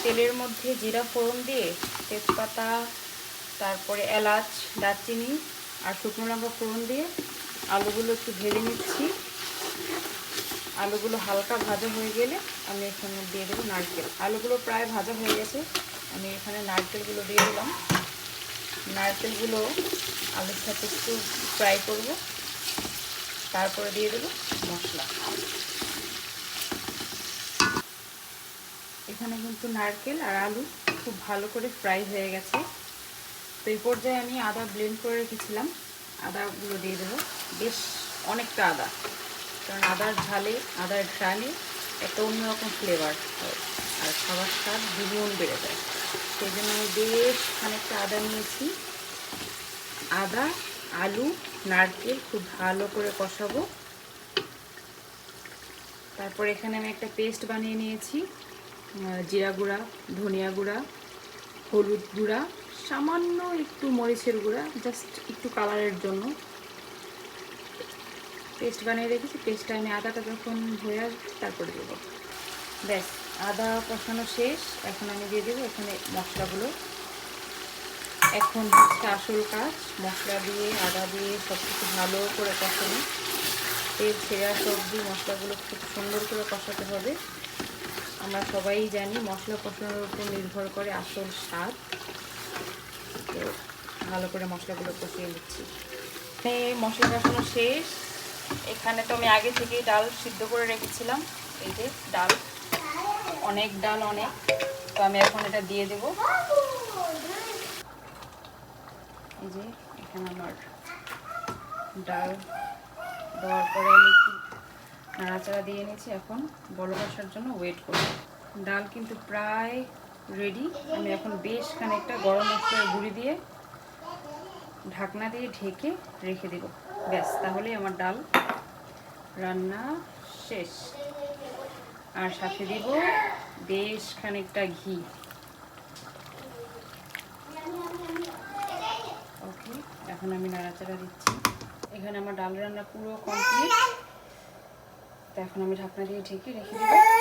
তেলের মধ্যে জিরা ফোড়ন দিয়ে তেজপাতা, তারপরে এলাচ, দারচিনি আর শুকনো লঙ্কা ফোড়ন দিয়ে আলুগুলো একটু ভেজে নিচ্ছি। আলুগুলো হালকা ভাজা হয়ে গেলে আমি এখানে দিয়ে দেবো নারকেল। আলুগুলো প্রায় ভাজা হয়ে গেছে, আমি এখানে নারকেলগুলো দিয়ে দিলাম। নারকেলগুলো আলুর সাথে একটু ফ্রাই করব, তারপরে দিয়ে দেবো মশলা। এখানে কিন্তু নারকেল আর আলু খুব ভালো করে ফ্রাই হয়ে গেছে। তো এই পর্যায়ে আমি আদা ব্লেন্ড করে রেখেছিলাম, আদাগুলো দিয়ে দেবো। বেশ অনেকটা আদা, কারণ আদার ঝালে, আদার ঘ্রাণে একটা অন্যরকম ফ্লেভার হয় আর খাবার স্বাদ দ্বিগুণ বেড়ে যায়। সেই জন্য আমি বেশ খানিকটা আদা নিয়েছি। আদা, আলু, নারকেল খুব ভালো করে কষাবো। তারপর এখানে আমি একটা পেস্ট বানিয়ে নিয়েছি। জিরা গুঁড়া, ধনিয়া গুঁড়া, হলুদ গুঁড়া, সামান্য একটু মরিচের গুঁড়া, জাস্ট একটু কালারের জন্য পেস্ট বানিয়ে রেখেছি। পেস্টটা আমি আদাটা যখন হয়ে আসবে তারপরে দেবো। ব্যাস, আদা কষানো শেষ। এখন আমি দিয়ে দেবো এখানে মশলাগুলো। এখন হচ্ছে আসল কাজ, মশলা দিয়ে, আদা দিয়ে সব কিছু ভালো করে কষানো। তেল ছেড়ে আসা অবধি মশলাগুলো খুব সুন্দর করে কষাতে হবে। আমরা সবাই জানি মশলা কষানোর উপর নির্ভর করে আসল স্বাদ। তো ভালো করে মশলাগুলো কষিয়ে নিচ্ছি। মশলা কষানো শেষ। এখানে তো আমি আগে থেকেই ডাল সিদ্ধ করে রেখেছিলাম। এই যে ডাল, অনেক ডাল, অনেক। তো আমি এখন এটা দিয়ে দেব। এই যে এখানে আমার ডাল দেওয়ার পরে আমি একটু নাড়াচাড়া দিয়ে নিয়েছি। এখন বলক আসার জন্য ওয়েট করব। ডাল কিন্তু প্রায় রেডি। আমি এখন বেশ খানিকটা গরম মশলার গুঁড়ি দিয়ে ঢাকনা দিয়ে ঢেকে রেখে দেব। ব্যাস, তাহলেই আমার ডাল রান্না শেষ। আর সাথে দিব বেশ খানিকটা ঘি। ওকে, এখন আমি নাড়াচাড়া দিচ্ছি। এখানে আমার ডাল রান্না পুরো কমপ্লিট। তো এখন আমি ঢাকনা দিয়ে ঢেকে রেখে দেব।